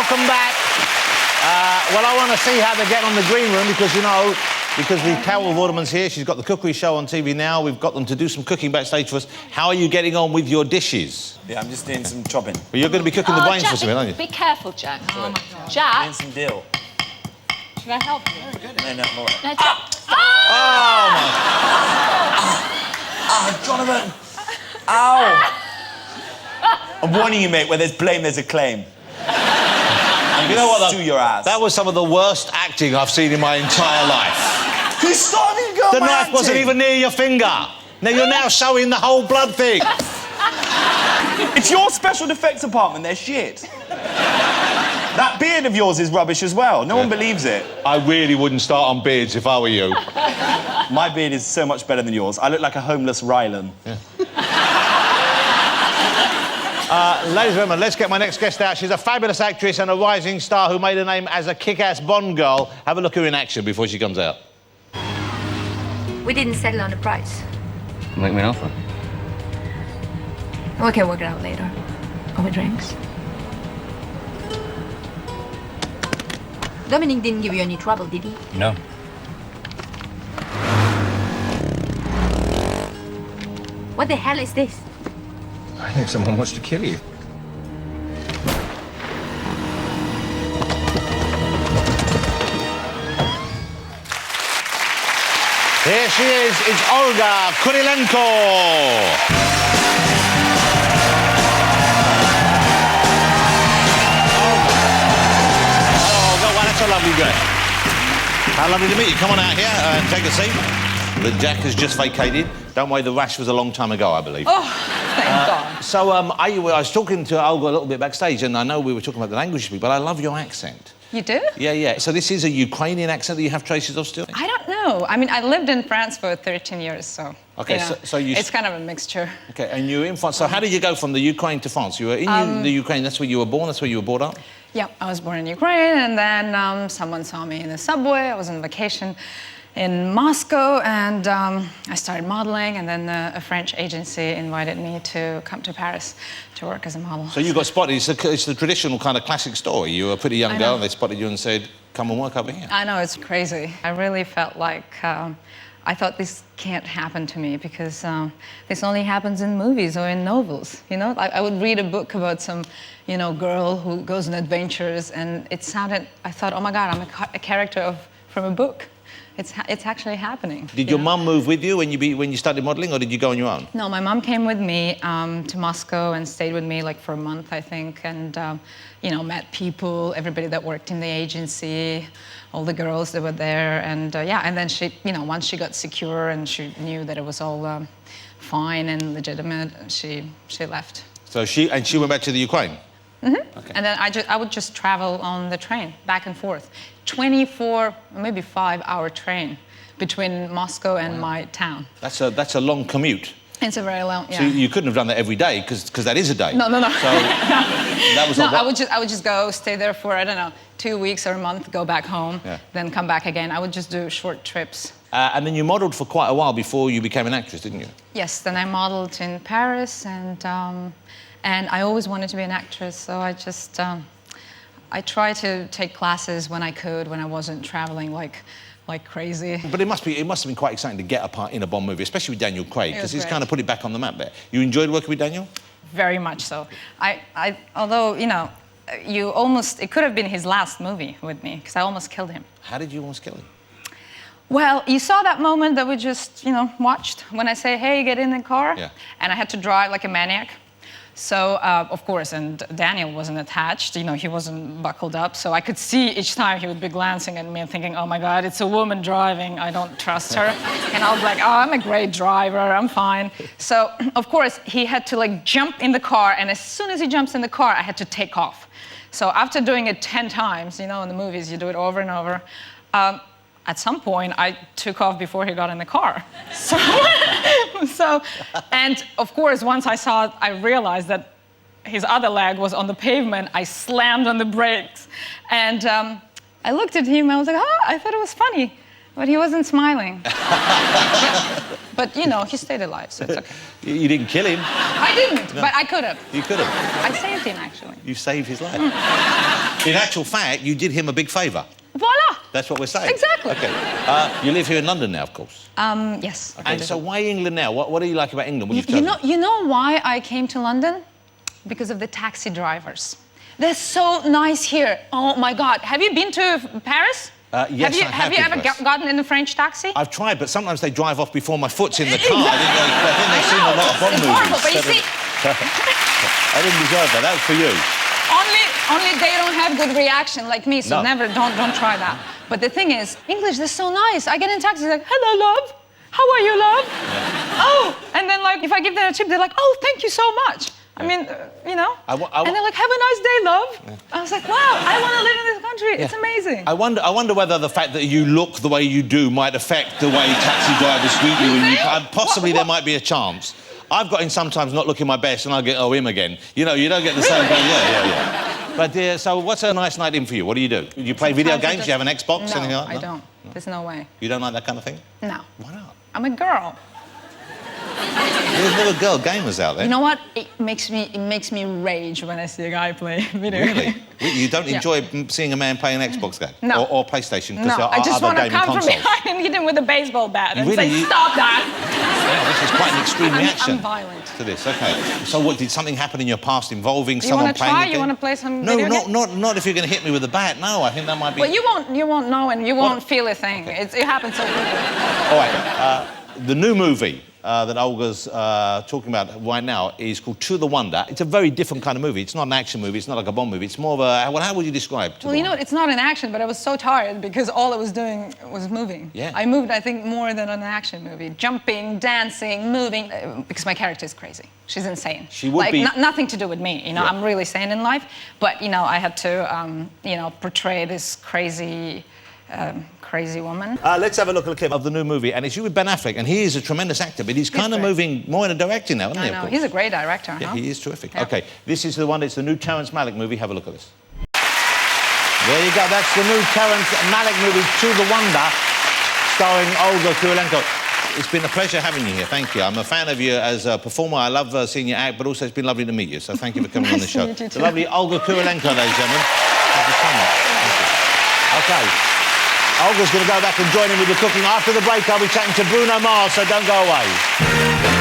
welcome back. Well, I want to see how they get on the green room because, you know, because Carol Vorderman's here. She's got the cookery show on TV now. We've got them to do some cooking backstage for us. How are you getting on with your dishes? Yeah, I'm just doing some chopping. But you're going to be cooking the brains Jack, for something, aren't you? Be careful, Jack. Oh, my God. Jack. Doing some dill. Should I help you? Very good. No, more. No, Jack. Oh, my... Jonathan! Ow! I'm warning you, mate, where there's blame, there's a claim. You know what? Sue your ass. That was some of the worst acting I've seen in my entire life. Who's starting to go The knife wasn't even near your finger. Now you're now showing the whole blood thing. It's your special effects department, they're shit. That beard of yours is rubbish as well. No one believes it. I really wouldn't start on beards if I were you. My beard is so much better than yours. I look like a homeless Rylan. Yeah. Ladies and gentlemen, let's get my next guest out. She's a fabulous actress and a rising star who made her name as a kick-ass Bond girl. Have a look at her in action before she comes out. We didn't settle on a price. Make me an offer. We can work it out later. Over drinks. Dominic didn't give you any trouble, did he? No. What the hell is this? I think someone wants to kill you. Here she is, it's Olga Kurylenko. Olga, well, that's a lovely dress. How lovely to meet you. Come on out here and take a seat. But Jack has just vacated. Don't worry, the rash was a long time ago, I believe. Oh, thank God. So, I was talking to Olga a little bit backstage, and I know we were talking about the language you speak, but I love your accent. You do? Yeah, yeah. So this is a Ukrainian accent that you have traces of still? I don't know. I mean, I lived in France for 13 years, so... Okay, you know, so you... It's kind of a mixture. Okay, and you were in France. So how did you go from the Ukraine to France? You were in the Ukraine, that's where you were born, that's where you were brought up? Yeah, I was born in Ukraine, and then someone saw me in the subway. I was on vacation in Moscow, and I started modeling, and then a French agency invited me to come to Paris to work as a model. So you got spotted. It's the traditional kind of classic story. You were a pretty young girl, and they spotted you and said, come and work over here. I know, it's crazy. I really felt like I thought this can't happen to me because this only happens in movies or in novels, you know? I would read a book about some, you know, girl who goes on adventures, and it sounded, I thought, oh my God, I'm a character from a book. It's actually happening. Did your mum move with you when you started modeling, or did you go on your own? No, my mom came with me to Moscow and stayed with me like for a month, I think, and you know, met people, everybody that worked in the agency, all the girls that were there, and yeah, and then she, you know, once she got secure and she knew that it was all fine and legitimate, she left. So she went back to the Ukraine? Mm-hmm. Okay. And then I would just travel on the train, back and forth. 24, maybe 5-hour train between Moscow and my town. That's a long commute. It's a very long, yeah. So you couldn't have done that every day, because that is a day. No. So that was no, I would just go, stay there for, I don't know, 2 weeks or a month, go back home, then come back again. I would just do short trips. And then you modelled for quite a while before you became an actress, didn't you? Yes, then I modelled in Paris, and I always wanted to be an actress, so I just... I tried to take classes when I could, when I wasn't traveling like crazy. But it must have been quite exciting to get a part in a Bond movie, especially with Daniel Craig, because he's great. kind of put it back on the map there. You enjoyed working with Daniel? Very much so. Although, you know, it could have been his last movie with me, because I almost killed him. How did you almost kill him? Well, you saw that moment that we just, you know, watched when I say, hey, get in the car, and I had to drive like a maniac. So, of course, and Daniel wasn't attached, you know, he wasn't buckled up, so I could see each time he would be glancing at me and thinking, oh my God, it's a woman driving, I don't trust her. And I was like, oh, I'm a great driver, I'm fine. So, of course, he had to like jump in the car, and as soon as he jumps in the car, I had to take off. So after doing it 10 times, you know, in the movies, you do it over and over, at some point, I took off before he got in the car. And of course, once I realized that his other leg was on the pavement, I slammed on the brakes. And I looked at him, I was like, oh, I thought it was funny. But he wasn't smiling. But, you know, he stayed alive, so it's okay. You didn't kill him. I didn't, but I could have. You could have. I saved him, actually. You saved his life. In actual fact, you did him a big favour. Voila! That's what we're saying. Exactly. Okay. You live here in London now, of course. Yes. And so why England now? What do you like about England? What you've You chosen? you know why I came to London? Because of the taxi drivers. They're so nice here. Oh, my God. Have you been to Paris? Yes, have you ever gotten in a French taxi? I've tried, but sometimes they drive off before my foot's in the car. I think they've seen a lot of Bond it's movies. horrible, but you see... I didn't deserve that. That was for you. Only they don't have good reaction like me, so No. never, don't try that. But the thing is, English, they're so nice. I get in taxi, like, hello, love. How are you, love? Yeah. Oh, and then, like, if I give them a tip, they're like, oh, thank you so much. I mean, you know? And they're like, have a nice day, love. Yeah. I was like, wow, I want to live in this country. Yeah. It's amazing. I wonder whether the fact that you look the way you do might affect the way taxi drivers treat you. Possibly there might be a chance. I've got in sometimes not looking my best and I'll get, oh, him again. You know, you don't get the same thing. Yeah. But so what's a nice night in for you? What do? Do you play video games? Do you have an Xbox? No, Anything like that? I don't. No? There's no way. You don't like that kind of thing? No. Why not? I'm a girl. There's little girl gamers out there. You know what? It makes me rage when I see a guy play video Really? games. You don't enjoy seeing a man play an Xbox game? No. Or PlayStation? No, I just want to come from behind and hit him with a baseball bat and say, stop that! Yeah, this is quite an extreme reaction. I'm violent. To this, okay. So what, did something happen in your past involving someone playing a game? You want to play some No, video game? not if you're going to hit me with a bat. No, I think that might be... Well, you won't know and you won't feel a thing. Okay. It happens so quickly. All right, the new movie that Olga's talking about right now is called To the Wonder. It's a very different kind of movie. It's not an action movie. It's not like a Bond movie. It's more of a... Well, how would you describe it? Well, you know what? It's not an action, but I was so tired because all I was doing was moving. Yeah. I moved, I think, more than an action movie. Jumping, dancing, moving, because my character is crazy. She's insane. She would be... nothing to do with me, you know. Yeah. I'm really sane in life, but, you know, I had to, you know, portray this crazy woman. Let's have a look at a clip of the new movie, and it's you with Ben Affleck, and he is a tremendous actor, but he's kind of moving more into directing now, isn't he? I know, he's a great director, Yeah, huh? he is terrific. Yeah. Okay, this is the one, it's the new Terrence Malick movie. Have a look at this. There you go, that's the new Terrence Malick movie, To the Wonder, starring Olga Kurylenko. It's been a pleasure having you here, thank you. I'm a fan of you as a performer. I love seeing you act, but also it's been lovely to meet you, so thank you for coming on the show. Nice to meet you The lovely Olga Kurylenko, ladies and gentlemen. Thank you so much. Thank you. Okay. Olga's going to go back and join in with the cooking. After the break, I'll be chatting to Bruno Mars, so don't go away.